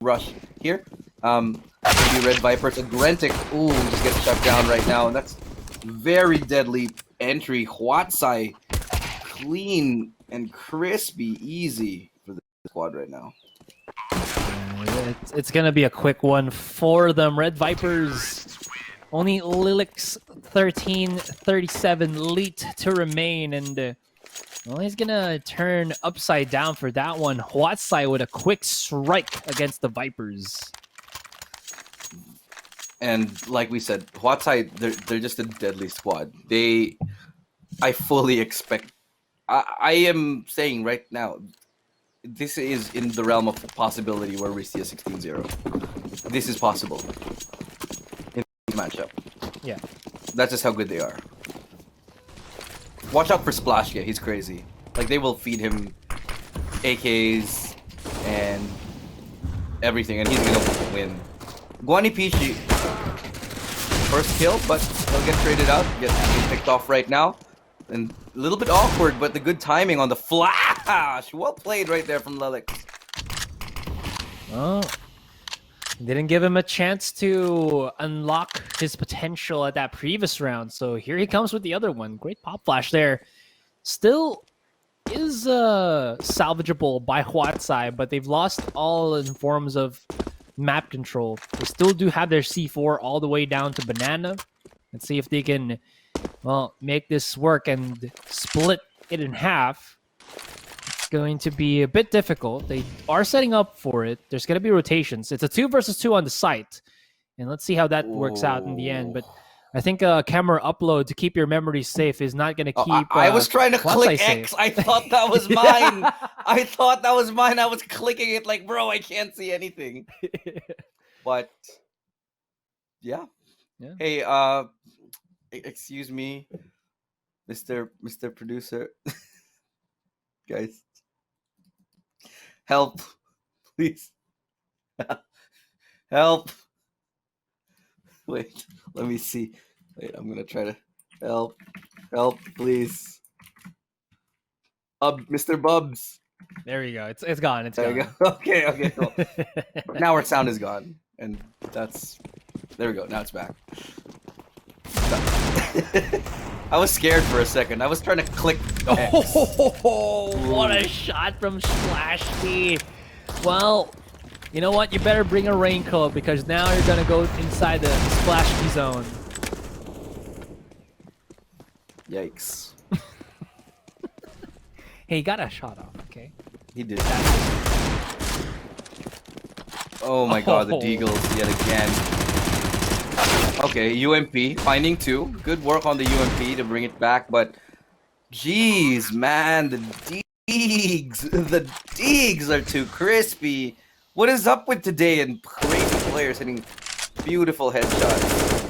rush here. Maybe Red Viperz, Agrentic. Ooh, just gets shut down right now, and that's very deadly entry. Huatsai, clean and crispy, easy for the squad right now. It's gonna be a quick one for them. Red Viperz, only Lilic's 13-37 lead to remain, and well, he's gonna turn upside down for that one. Huatsai with a quick strike against the Viperz. And like we said, Huatsai, they're just a deadly squad. I fully expect. I am saying right now, this is in the realm of possibility where we see a 16-0. This is possible in this matchup. Yeah. That's just how good they are. Watch out for Splashke, he's crazy. Like, they will feed him AKs and everything, and he's gonna win. Guani Pichi, first kill, but he'll get traded out, get picked off right now. And a little bit awkward, but the good timing on the flash. Well played right there from Lelic. Oh, didn't give him a chance to unlock his potential at that previous round. So here he comes with the other one. Great pop flash there. Still is salvageable by Huatsai, but they've lost all in forms of map control. They still do have their C4 all the way down to Banana. Let's see if they can, well, make this work and split it in half. It's going to be a bit difficult. They are setting up for it. There's going to be rotations. It's a 2 versus 2 on the site. And let's see how that works out in the end. But I think a camera upload to keep your memory safe is not going to keep... I was trying to click X. I thought that was mine. I thought that was mine. I was clicking it like, bro, I can't see anything. But, yeah. Hey, excuse me, Mr. Producer. Guys. Help. Please. Help. Wait, let me see. Wait, I'm gonna try to help. Help, please. Mr. Bubs. There we go. It's gone. It's gone. Okay, cool. Now our sound is gone. And that's... There we go. Now it's back. I was scared for a second. I was trying to click X. Oh, what a shot from Splashkey. Well, you know what? You better bring a raincoat because now you're going to go inside the Splashkey zone. Yikes. Hey, he got a shot off, okay? He did. Oh my god, the Deagles yet again. Okay, UMP, finding 2. Good work on the UMP to bring it back, but... Jeez, man, the Deags are too crispy. What is up with today and crazy players hitting beautiful headshots?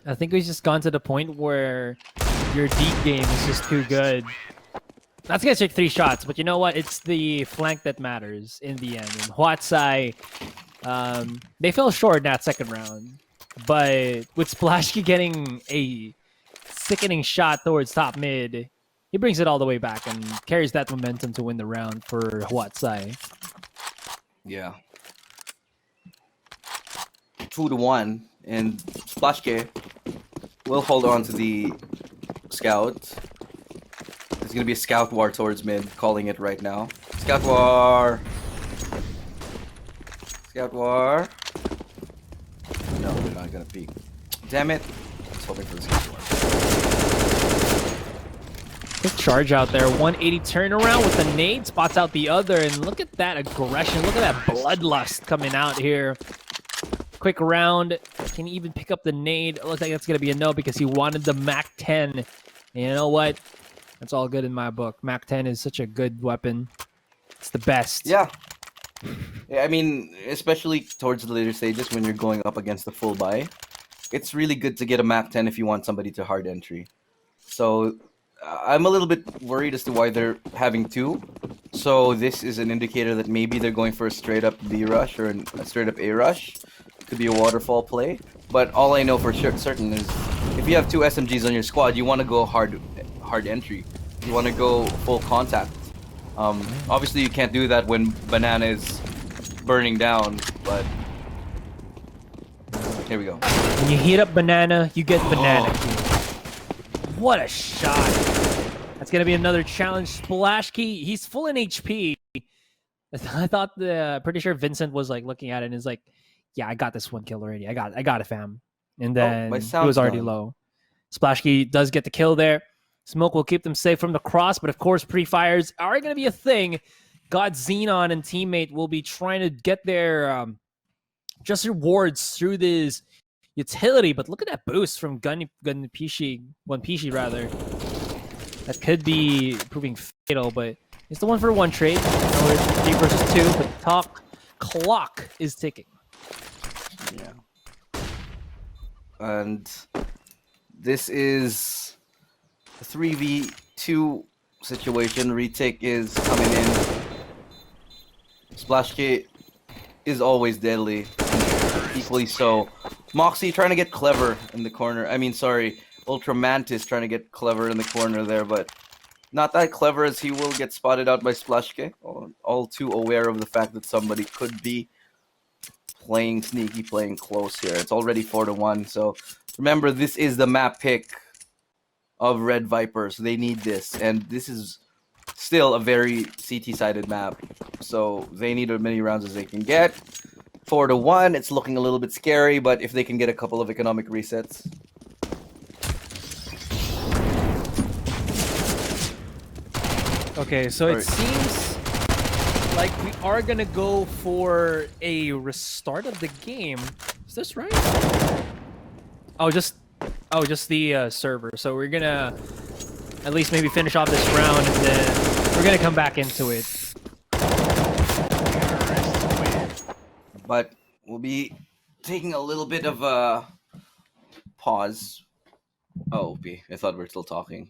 I think we've just gone to the point where your deep game is just too good. That's gonna take 3 shots, but you know what? It's the flank that matters in the end. And Huatsai, they fell short in that second round. But with Splashkey getting a sickening shot towards top mid, he brings it all the way back and carries that momentum to win the round for Huatsai. Yeah. 2-1, and Splashkey will hold on to the scout. There's gonna be a scout war towards mid, calling it right now. Scout war. Scout war. No, they're not gonna peek. Damn it. I was hoping for the scout war. Quick charge out there. 180 turnaround with the nade. Spots out the other. And look at that aggression. Look at that bloodlust coming out here. Quick round. Can he even pick up the nade? It looks like that's going to be a no because he wanted the Mac 10. And you know what? That's all good in my book. Mac 10 is such a good weapon. It's the best. Yeah. I mean, especially towards the later stages when you're going up against the full buy, it's really good to get a Mac 10 if you want somebody to hard entry. So I'm a little bit worried as to why they're having 2. So this is an indicator that maybe they're going for a straight up B rush or a straight up A rush. Could be a waterfall play. But all I know for certain is if you have 2 SMGs on your squad, you want to go hard entry. You want to go full contact. Obviously, you can't do that when Banana is burning down, but here we go. When you heat up banana, you get banana. What a shot! That's gonna be another challenge. Splash Key, he's full in HP. I thought pretty sure Vincent was like looking at it and is like, "Yeah, I got this one kill already. I got it, fam." And then my he sound's was already done. low. Splash Key does get the kill there. Smoke will keep them safe from the cross, but of course, pre-fires are going to be a thing. God Xenon and teammate will be trying to get their just rewards through this utility, but look at that boost from Gunpishi rather. That could be proving fatal, but it's the 1-for-1 trade. It's 3 versus 2, but the clock is ticking. Yeah. And this is a 3v2 situation. Retake is coming in. Splash K is always deadly. Equally so. Moxie trying to get clever in the corner. I mean, sorry. Ultramantis trying to get clever in the corner there, but not that clever as he will get spotted out by Splash K. All too aware of the fact that somebody could be playing sneaky, playing close here. It's already 4-1. So remember, this is the map pick of Red Viperz. They need this, and this is still a very CT-sided map. So they need as many rounds as they can get. 4-1. It's looking a little bit scary, but if they can get a couple of economic resets. Okay, so it seems like we are gonna go for a restart of the game. Is this right? Oh, just the server. So we're gonna at least maybe finish off this round, and then we're gonna come back into it. But we'll be taking a little bit of a pause. Oh, I thought we were still talking.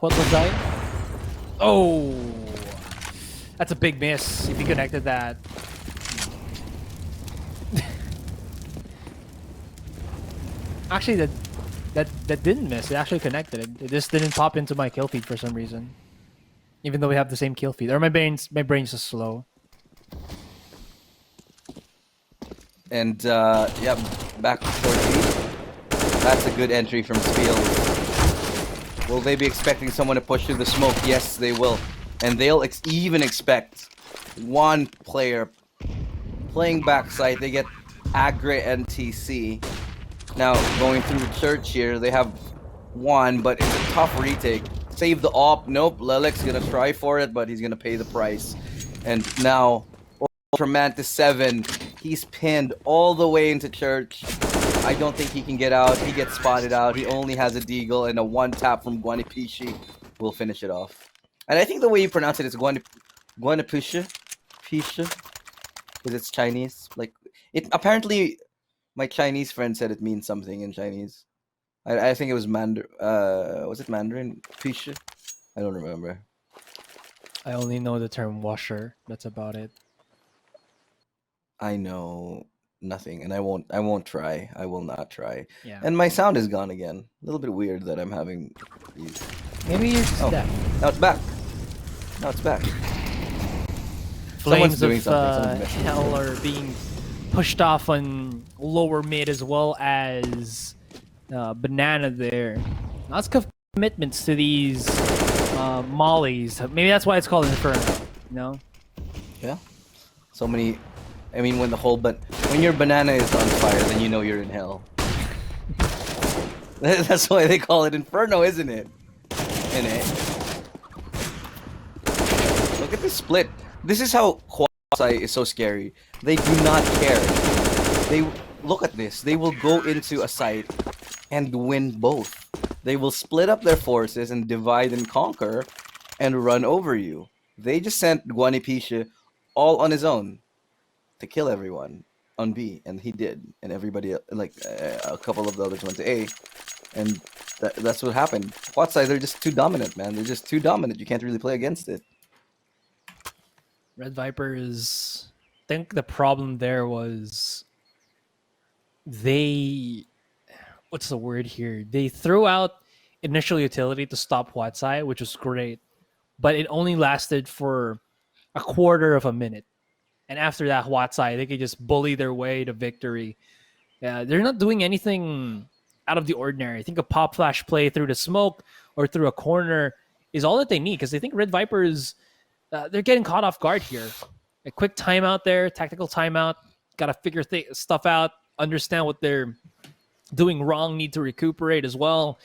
What was that? Oh, that's a big miss if he connected that. Actually, that didn't miss. It actually connected. It just didn't pop into my kill feed for some reason. Even though we have the same kill feed. Or my brain's just slow. And yeah, Back to short B. That's a good entry from Spiel. Will they be expecting someone to push through the smoke? Yes, they will. And they'll even expect one player playing backside. They get Agri and TC. Now, going through church here, they have one, but it's a tough retake. Save the op. Nope, Lelek's gonna try for it, but he's gonna pay the price. And now, Ultramantis 7, he's pinned all the way into church. I don't think he can get out. He gets spotted out. He only has a deagle, and a one tap from Guanipishi will finish it off. And I think the way you pronounce it is Guanipishi, Pisha, because it's Chinese. Like it apparently, my Chinese friend said it means something in Chinese. I think it was Mandarin. Was it Mandarin? Pisha? I don't remember. I only know the term washer. That's about it. I know nothing, and I won't try. I will not try. Yeah. And my sound is gone again. A little bit weird that I'm having these. Maybe you're just deaf. Now it's back. Now it's back. Flames doing of something. hell are being pushed off on lower mid as well as Banana there. Lots of commitments to these mollies. Maybe that's why it's called Inferno. You know? Yeah. So many. I mean, when your banana is on fire, then you know you're in hell. That's why they call it Inferno, isn't it? In it. Look at this split. This is how Quasi is so scary. They do not care. They look at this. They will go into a site and win both. They will split up their forces and divide and conquer and run over you. They just sent Guanipisha all on his own to kill everyone on B, and he did. And everybody, like a couple of the others went to A, and that's what happened. Huat side, they're just too dominant, man. They're just too dominant. You can't really play against it. Red Viperz, I think the problem there was what's the word here? They threw out initial utility to stop Huatsai, which was great, but it only lasted for a quarter of a minute. And after that, Huatsai, they could just bully their way to victory. They're not doing anything out of the ordinary. I think a pop flash play through the smoke or through a corner is all that they need, because they think Red Viperz, they're getting caught off guard here. A quick timeout there, tactical timeout. Got to figure stuff out, understand what they're doing wrong, need to recuperate as well,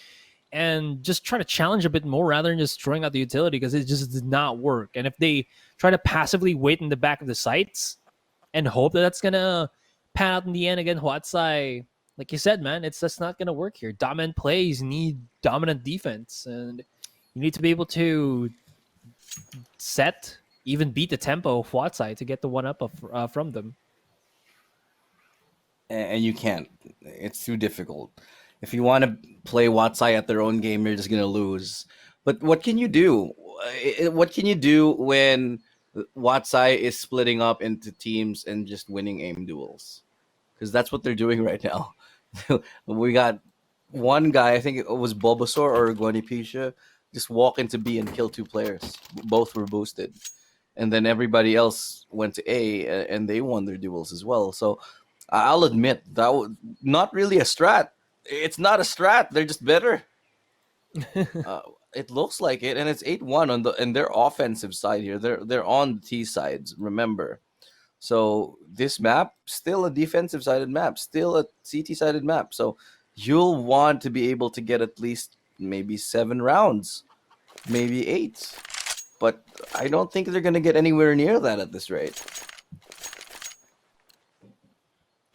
and just try to challenge a bit more rather than just throwing out the utility, because it just did not work. And if they try to passively wait in the back of the sites and hope that that's going to pan out in the end again, Huatsai, like you said, man, it's just not going to work here. Dominant plays need dominant defense, and you need to be able to set, even beat the tempo of Huatsai to get the one-up from them. And you can't. It's too difficult. If you want to play Watsai at their own game, you're just gonna lose. But what can you do? What can you do when Watsai is splitting up into teams and just winning aim duels? Because that's what they're doing right now. We got one guy, I think it was Bulbasaur or Guanipisha, just walk into B and kill two players. Both were boosted. And then everybody else went to A, and they won their duels as well. So I'll admit, that was not really a strat. It's not a strat. They're just better. It looks like it, and it's 8-1 on their offensive side here. They're on the T sides, remember. So this map, still a defensive sided map, still a CT sided map. So you'll want to be able to get at least maybe 7 rounds, maybe 8. But I don't think they're going to get anywhere near that at this rate.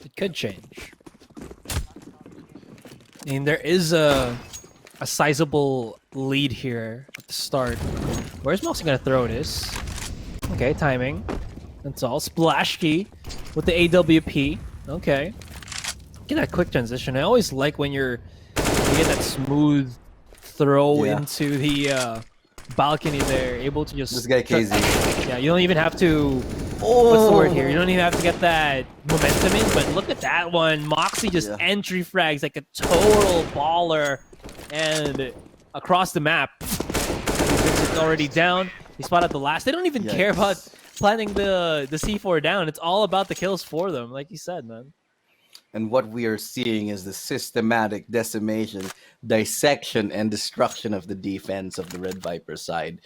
It could change. I mean, there is a sizable lead here at the start. Where's Moxie going to throw this? Okay, timing. That's all. Splash key with the AWP. Okay. Get that quick transition. I always like when you get that smooth throw into the balcony there, able to just... This guy KZ. Yeah, you don't even have to... What's the word here? You don't even have to get that momentum in, but look at that one. Moxie just entry frags like a total baller, and across the map. It's already down. He spotted the last. They don't even care about planting the C4 down. It's all about the kills for them, like you said, man. And what we are seeing is the systematic decimation, dissection, and destruction of the defense of the Red Viper side.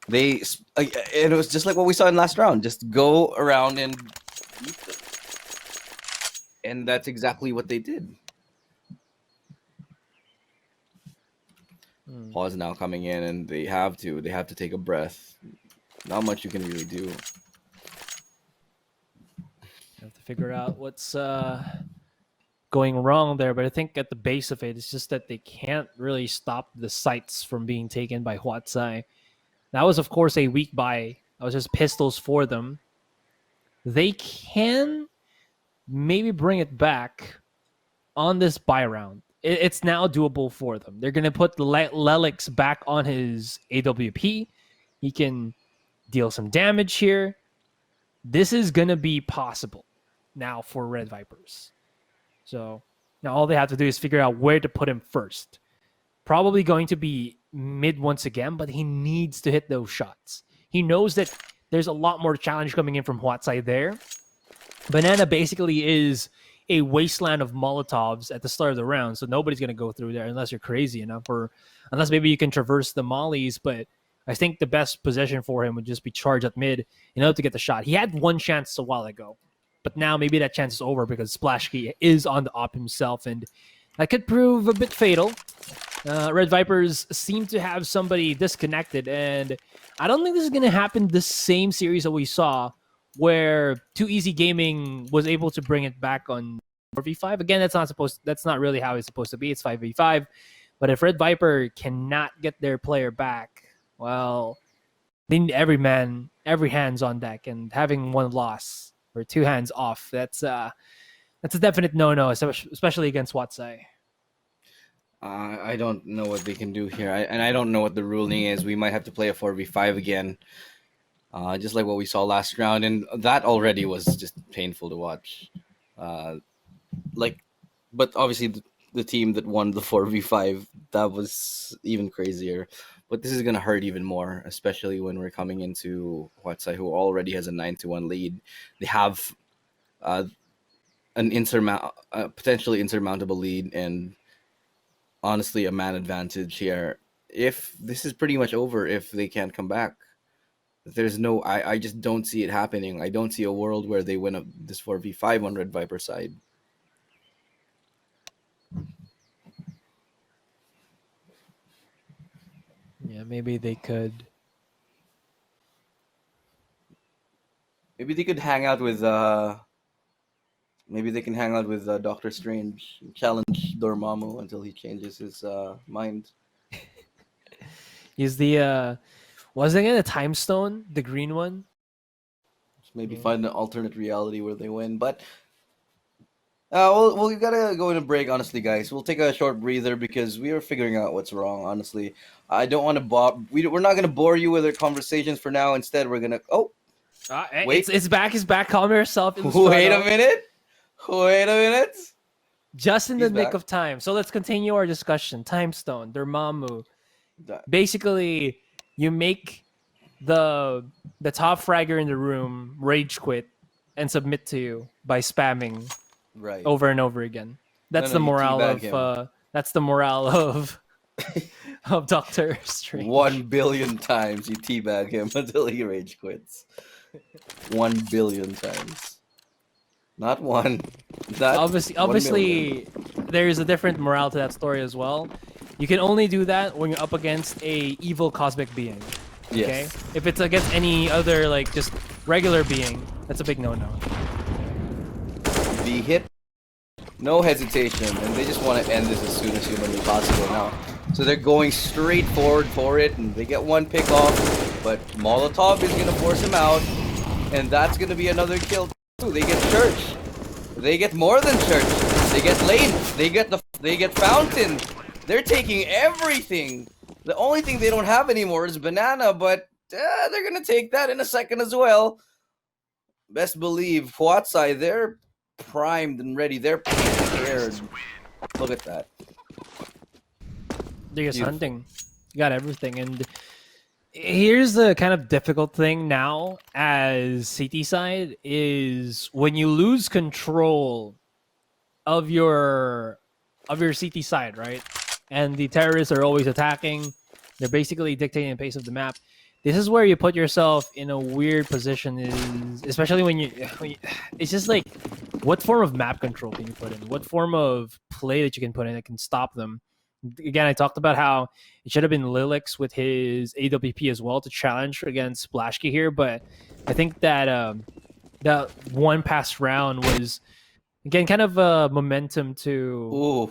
And it was just like what we saw in last round. Just go around and beat them. And that's exactly what they did. Pause now coming in, and they have to take a breath. Not much you can really do. Have to figure out what's going wrong there, but I think at the base of it, it's just that they can't really stop the sights from being taken by Huat. That was, of course, a weak buy. That was just pistols for them. They can maybe bring it back on this buy round. It's now doable for them. They're going to put Lelix back on his AWP. He can deal some damage here. This is going to be possible now for Red Vipers. So now all they have to do is figure out where to put him first. Probably going to be mid once again, but he needs to hit those shots. He knows that there's a lot more challenge coming in from Huat side there. Banana basically is a wasteland of Molotovs at the start of the round, so nobody's going to go through there unless you're crazy enough, or unless maybe you can traverse the mollies, but I think the best position for him would just be charge at mid in order to get the shot. He had one chance a while ago, but now maybe that chance is over because Splashkey is on the op himself, and that could prove a bit fatal. Red Vipers seem to have somebody disconnected, and I don't think this is going to happen the same series that we saw where Too Easy Gaming was able to bring it back on 4v5. Again, that's not really how it's supposed to be. It's 5v5. But if Red Viper cannot get their player back, well, they need every hands on deck, and having one loss or two hands off, that's a definite no-no, especially against Watsai. I don't know what they can do here, and I don't know what the ruling is. We might have to play a 4v5 again, just like what we saw last round, and that already was just painful to watch. But obviously the team that won the 4v5, that was even crazier. But this is gonna hurt even more, especially when we're coming into Huatsai, who already has a 9-1 lead. They have an potentially insurmountable lead, and honestly a man advantage here. If this is pretty much over, if they can't come back, I just don't see it happening. I don't see a world where they win this 4v5 on Red Viper side. Yeah, maybe they could. Maybe they could hang out with Doctor Strange, challenge Dormammu until he changes his mind. Is the wasn't it a time stone, the green one? Maybe find an alternate reality where they win. But we gotta go in a break, honestly, guys. We'll take a short breather because we are figuring out what's wrong. Honestly, I don't want to we're not gonna bore you with our conversations for now. Instead, we're gonna wait. It's back. It's back. Calm yourself. Wait a minute. Just in the nick of time. So let's continue our discussion. Time stone, Dormammu. Basically, you make the top fragger in the room rage quit and submit to you by spamming over and over again. That's the morale of of Doctor Strange. 1 billion times you teabag him until he rage quits. 1 billion times. Not one. Obviously, there's a different morale to that story as well. You can only do that when you're up against a evil cosmic being. Okay? Yes. If it's against any other, like, just regular being, that's a big no-no. The hit, no hesitation, and they just want to end this as soon as humanly possible now. So they're going straight forward for it, and they get one pick off, but Molotov is going to force him out, and that's going to be another kill too. They get Church. They get more than Church. They get Lane. They get Fountain. They're taking everything. The only thing they don't have anymore is Banana, but they're going to take that in a second as well. Best believe Huatsai, they're primed and ready. They're prepared. Look at that. They're just hunting. You got everything. And here's the kind of difficult thing now as CT side is when you lose control of your CT side, right? And the terrorists are always attacking. They're basically dictating the pace of the map. This is where you put yourself in a weird position, is especially when it's just like, what form of map control can you put in? What form of play that you can put in that can stop them? Again, I talked about how it should have been Lilix with his AWP as well to challenge against Splashki here, but I think that that one past round was, again, kind of momentum to. Ooh.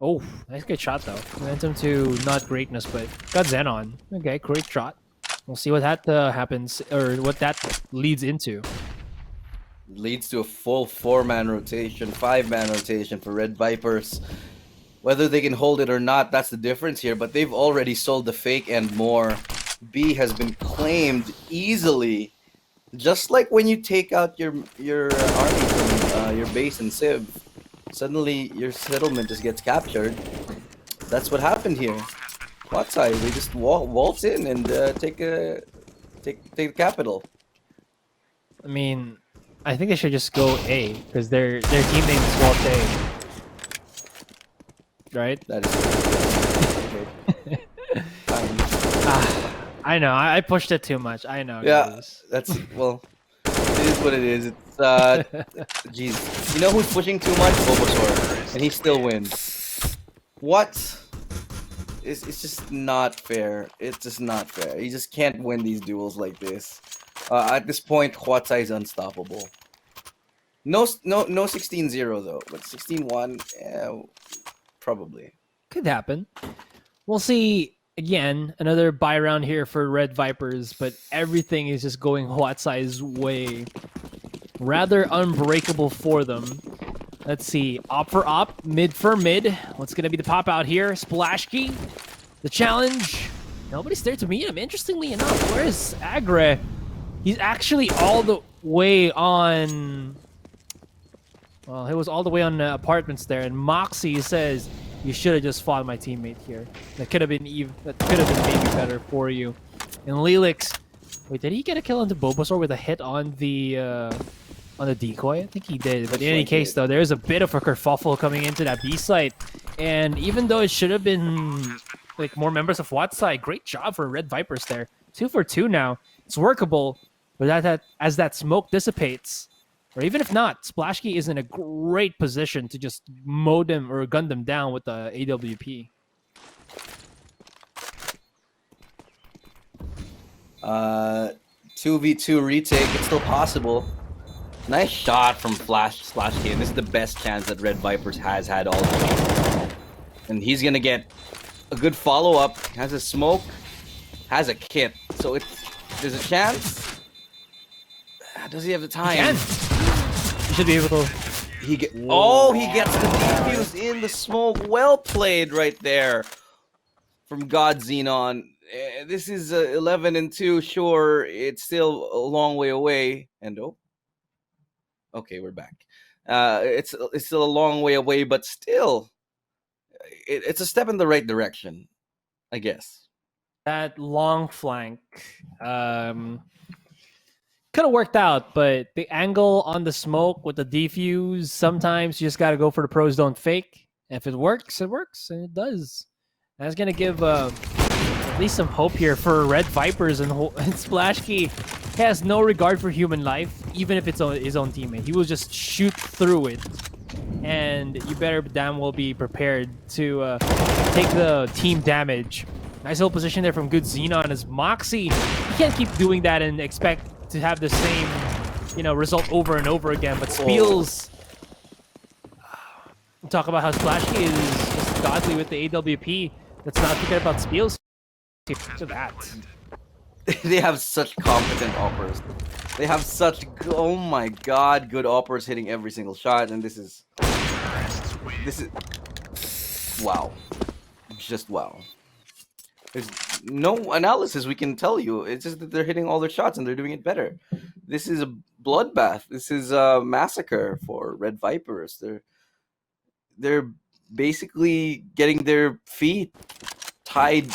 Oh, nice good shot though. Momentum to not greatness, but got Zen on. Okay, great shot. We'll see what that happens, or what that leads into. Leads to a full 4-man rotation, 5-man rotation for Red Viperz. Whether they can hold it or not, that's the difference here. But they've already sold the fake and more. B has been claimed easily. Just like when you take out your army from your base in Civ, suddenly your settlement just gets captured. That's what happened here. Huat side, they just waltz in and take the capital. I mean, I think they should just go A because their team name is Walt A. Right? That is I know. I pushed it too much. I know. yeah, Guys. that's well. It is what it is. It's jeez. You know who's pushing too much? Bulbasaur, and he still wins. What? It's just not fair. It's just not fair. You just can't win these duels like this. At this point, Huatsai is unstoppable. No 16-0 though, but 16-1, yeah, probably. Could happen. We'll see. Again, another buy round here for Red Viperz, but everything is just going Huatsai's way. Rather unbreakable for them. Let's see. Op for op, mid for mid. What's going to be the pop out here? Splashki. The challenge. Nobody's there to meet him. Interestingly enough, where is Agre? He's actually all the way on... Well, he was all the way on apartments there. And Moxie says, you should have just fought my teammate here. That could have been maybe better for you. And Lilix... Wait, did he get a kill onto Bulbasaur with a hit on the decoy? I think he did. But in any case, though, there is a bit of a kerfuffle coming into that B site. And even though it should have been like more members of Huat's side, great job for Red Viperz there. 2 for 2 now. It's workable, but as that smoke dissipates, or even if not, Splashki is in a great position to just mow them or gun them down with the AWP. 2v2 retake, it's still possible. Nice shot from Splashki, and this is the best chance that Red Viperz has had all game. And he's gonna get a good follow-up, has a smoke, has a kit. So there's a chance. Does he have the time? He should be able to. He gets the defuse in the smoke. Well played right there from God Xenon. This is 11-2. Sure, it's still a long way away. And okay, we're back. It's still a long way away, but still, it's a step in the right direction, I guess. That long flank could have worked out, but the angle on the smoke with the defuse, sometimes you just got to go for the pros don't fake. And if it works, it works, and it does. That's going to give at least some hope here for Red Viperz, and Splashki has no regard for human life, even if it's his own teammate. He will just shoot through it. And you better damn well be prepared to take the team damage. Nice little position there from good Xenon as Moxie. You can't keep doing that and expect to have the same, result over and over again. But Spiels, talk about how Splashki is just godly with the AWP. Let's not forget about Spiels. To that. They have such competent operas. They have such, oh my god, good operas hitting every single shot, and this is wow. Just wow. There's no analysis we can tell you. It's just that they're hitting all their shots and they're doing it better. This is a bloodbath. This is a massacre for Red Viperz. They're basically getting their feet tied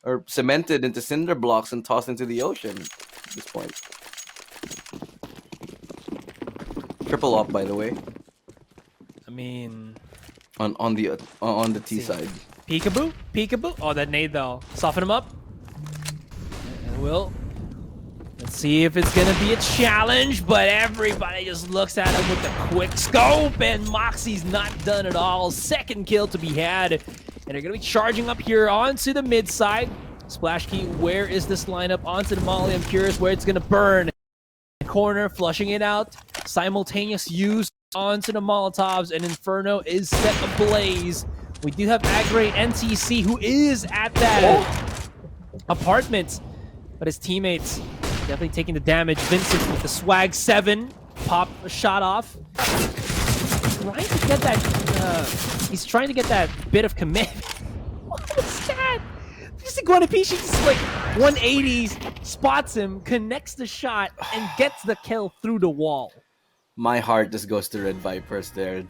or cemented into cinder blocks and tossed into the ocean at this point. Triple up, by the way. mean, on the T see. side. Peekaboo, peekaboo. Oh, that nade though. Soften him up. And let's see if it's gonna be a challenge. But everybody just looks at him with a quick scope, and Moxie's not done at all. Second kill to be had, and they're gonna be charging up here onto the mid side. Splash Key, where is this lineup? Onto the Molly. I'm curious where it's gonna burn. Corner, flushing it out. Simultaneous use onto the Molotovs, and Inferno is set ablaze. We do have Agray NTC, who is at that apartment, but his teammates definitely taking the damage. Vincent with the swag 7, pop a shot off. Trying to get that. He's trying to get that bit of commitment. What was that? Just a Guanapishi just like 180, spots him, connects the shot, and gets the kill through the wall. My heart just goes to Red Vipers there.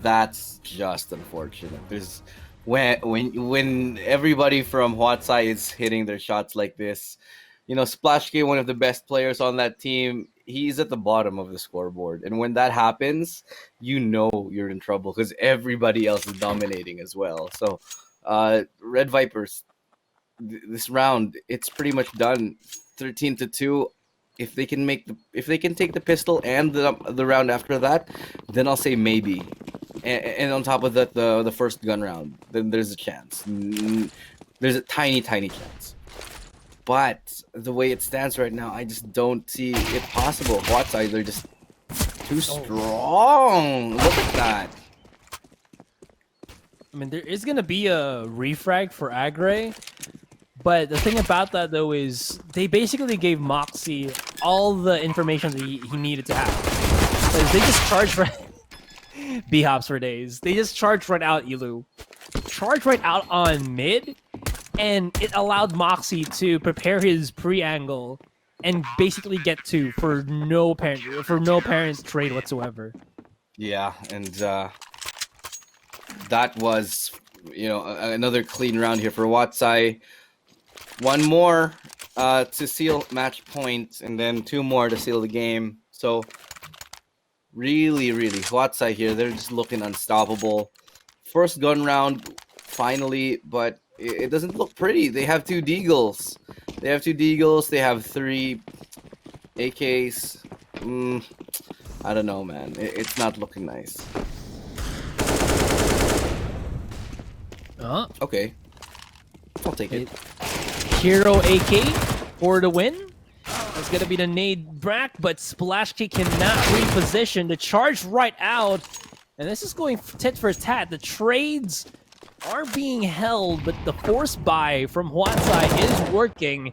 That's just unfortunate. There's when everybody from Huat side is hitting their shots like this, Splash K, one of the best players on that team, he's at the bottom of the scoreboard. And when that happens, you're in trouble because everybody else is dominating as well. So Red Vipers, this round, it's pretty much done. 13-2. If they can take the pistol and the round after that, then I'll say maybe. And on top of that, the first gun round, then there's a chance. There's a tiny chance. But the way it stands right now, I just don't see it possible. Huat side, they're just too strong. Look at that. I mean, there is going to be a refrag for Agray, but the thing about that, though, is they basically gave Moxie all the information that he needed to have. Because they just charged right... B-hops for days. They just charged right out Elu. Charged right out on mid, and it allowed Moxie to prepare his pre-angle and basically get two for no apparent trade whatsoever. Yeah, and that was, another clean round here for Watsai. One more to seal match point, and then 2 more to seal the game. So really, Watsai here, they're just looking unstoppable. First gun round, finally, but it doesn't look pretty. They have 2 Deagles. They have 3 AKs. I don't know, man. It's not looking nice. Okay. I'll take it. Hero AK for the win. That's gonna be the nade back, but Splashkey cannot reposition. The charge right out, and this is going tit for tat. The trades are being held, but the force buy from Huatsai is working.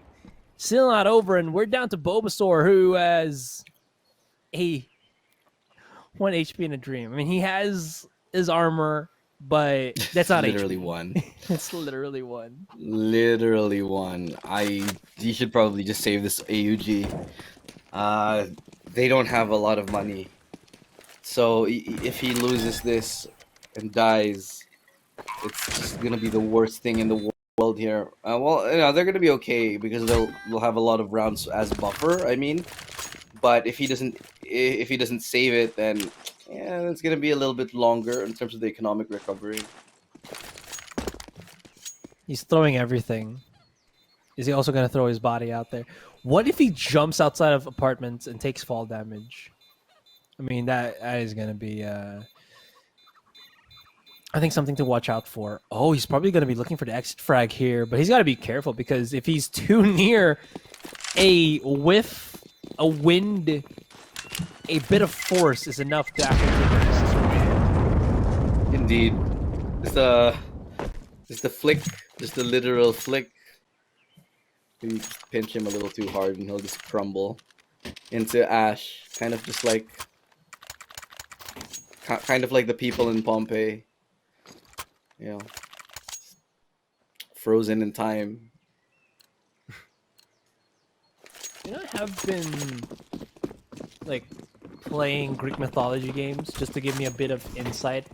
Still not over, and we're down to Bulbasaur, who has a 1 HP in a dream. I mean, he has his armor, but that's not literally HP. 1. It's literally 1. Literally 1. You should probably just save this AUG. They don't have a lot of money, so if he loses this and dies, it's just gonna be the worst thing in the world here. They're gonna be okay because they'll have a lot of rounds as buffer. I mean, but if he doesn't save it, then yeah, it's gonna be a little bit longer in terms of the economic recovery. He's throwing everything. Is he also going to throw his body out there? What if he jumps outside of apartments and takes fall damage? I mean, that is going to be, I think, something to watch out for. Oh, he's probably going to be looking for the exit frag here, but he's got to be careful because if he's too near a whiff, a wind, a bit of force is enough to actually take the Indeed. Just a flick, just a literal flick. You just pinch him a little too hard and he'll just crumble into ash. Kind of like the people in Pompeii. Frozen in time. I have been playing Greek mythology games just to give me a bit of insight.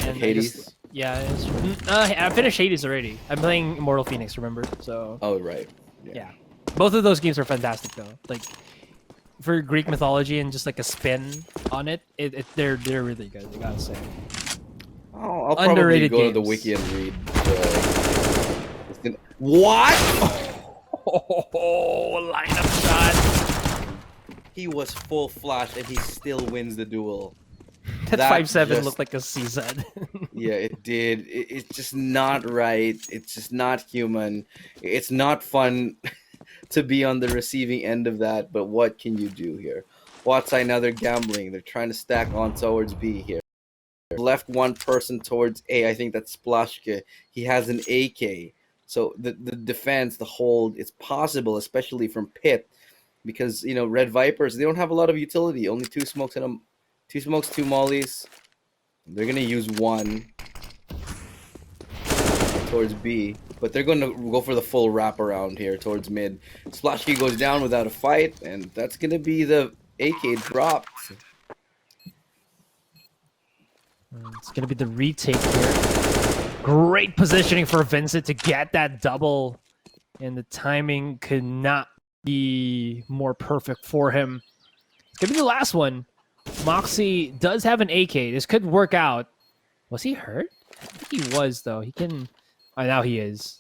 And Hades? I finished Hades already. I'm playing Immortal Phoenix, remember? So. Oh, right. Yeah. Both of those games are fantastic, though. For Greek mythology and just a spin on it, they're really good. I gotta say. I'll probably Underrated go to the games. wiki and read. What? Oh, lineup shot. He was full flash and he still wins the duel. That That 5-7 just- looked like a CZ. Yeah, it did. It's just not right. It's just not human. It's not fun to be on the receiving end of that, but what can you do here? Huat, now they're gambling. They're trying to stack on towards B here. Left one person towards A. I think that's Splashke. He has an AK. So the defense, the hold, it's possible, especially from Pit, because you know Red Viperz, they don't have a lot of utility. Only 2 smokes in them, 2 smokes, 2 mollies. They're gonna use 1 towards B, but they're gonna go for the full wraparound here towards mid. Splashke goes down without a fight, and that's gonna be the AK dropped. It's gonna be the retake here. Great positioning for Vincent to get that double, and the timing could not be more perfect for him. It's gonna be the last one. Moxie does have an AK. This could work out. Was he hurt? I think he was, though. He can... Oh, now he is.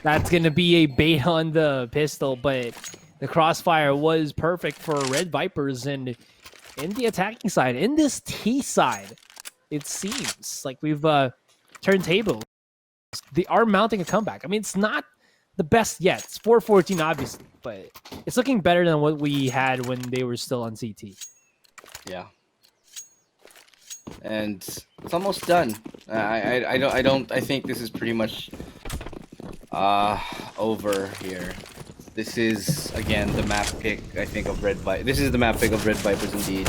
That's going to be a bait on the pistol, but the crossfire was perfect for Red Viperz. And in the attacking side, in this T side, it seems like we've turned tables. They are mounting a comeback. I mean, it's not the best yet. It's 4-14, obviously, but it's looking better than what we had when they were still on CT. Yeah. And it's almost done. I think this is pretty much over here. This is again the map pick, I think, of Red Viperz. This is the map pick of Red Viperz indeed.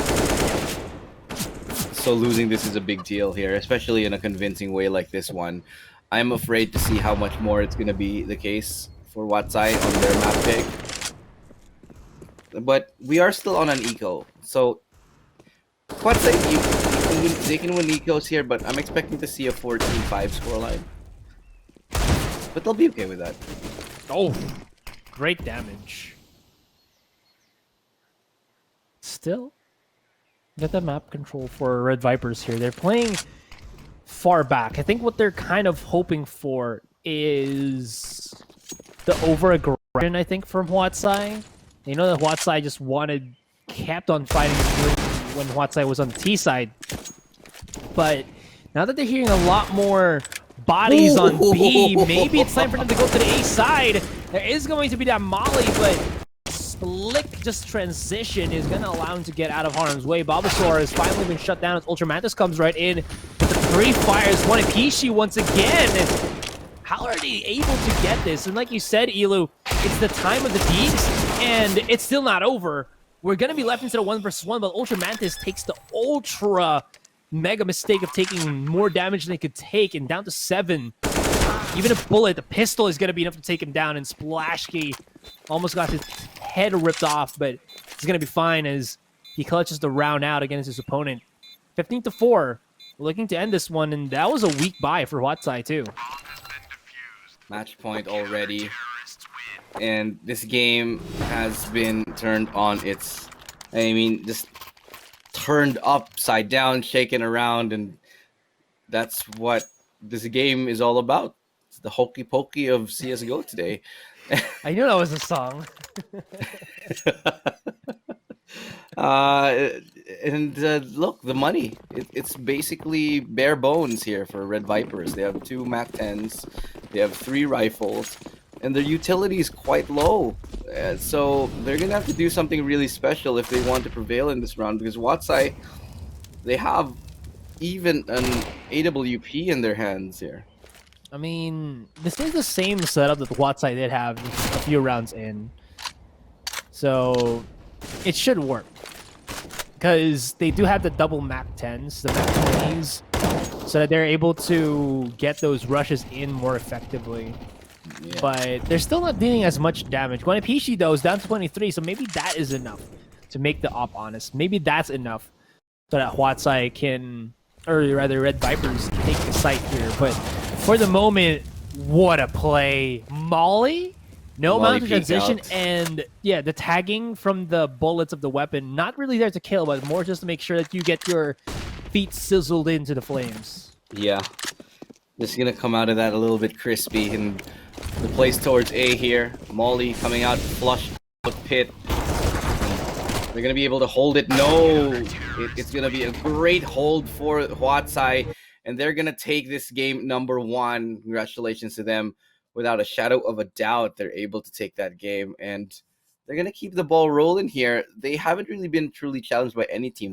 So losing this is a big deal here, especially in a convincing way like this one. I'm afraid to see how much more it's gonna be the case for Watsai on their map pick. But we are still on an eco, so Watsai, they can win ecos here, but I'm expecting to see a 14-5 scoreline. But they'll be okay with that. Oh, great damage. Still, get the map control for Red Viperz here. They're playing far back. I think what they're kind of hoping for is the over-aggression, I think, from Huatsai. You know that Huatsai just kept on fighting through when Huatsai was on the T side. But now that they're hearing a lot more bodies on B, maybe it's time for them to go to the A side. There is going to be that molly, but slick just transition is going to allow him to get out of harm's way. Bulbasaur has finally been shut down as Ultramantis comes right in with the 3 fires. One Ipishi once again. How are they able to get this? And like you said, Elu, it's the time of the deeds, and it's still not over. We're going to be left into the 1v1, but Ultramantis takes the ultra mega mistake of taking more damage than they could take, and down to 7. Even a bullet, the pistol is going to be enough to take him down, and Splashke almost got his head ripped off, but he's going to be fine as he clutches the round out against his opponent. 15-4, looking to end this one, and that was a weak buy for Huatsai too. Match point already. And this game has been turned on its, just turned upside down, shaken around, and that's what this game is all about. It's the hokey pokey of CSGO today. I knew that was a song. Look, the money. It's basically bare bones here for Red Viperz. They have 2 MAC-10s, they have 3 rifles, and their utility is quite low. So they're going to have to do something really special if they want to prevail in this round, because Watsai, they have even an AWP in their hands here. I mean, this is the same setup that Huatsai did have a few rounds in. So it should work. Because they do have the double MAC-10s, the MAC-20s, so that they're able to get those rushes in more effectively. Yeah. But they're still not dealing as much damage. Guanapishi, though, is down to 23, so maybe that is enough to make the op honest. Maybe that's enough so that Huatsai can, or rather Red Viperz can take the site here. But for the moment, what a play. Molly No Molly amount of peek transition, out. and yeah, the tagging from the bullets of the weapon, not really there to kill, but more just to make sure that you get your feet sizzled into the flames. Yeah. Just gonna come out of that a little bit crispy, and the place towards A here. Molly coming out flush with pit. They're gonna be able to hold it. No, it's gonna be a great hold for Huat, and they're gonna take this game number 1. Congratulations to them. Without a shadow of a doubt, they're able to take that game, and they're gonna keep the ball rolling here. They haven't really been truly challenged by any team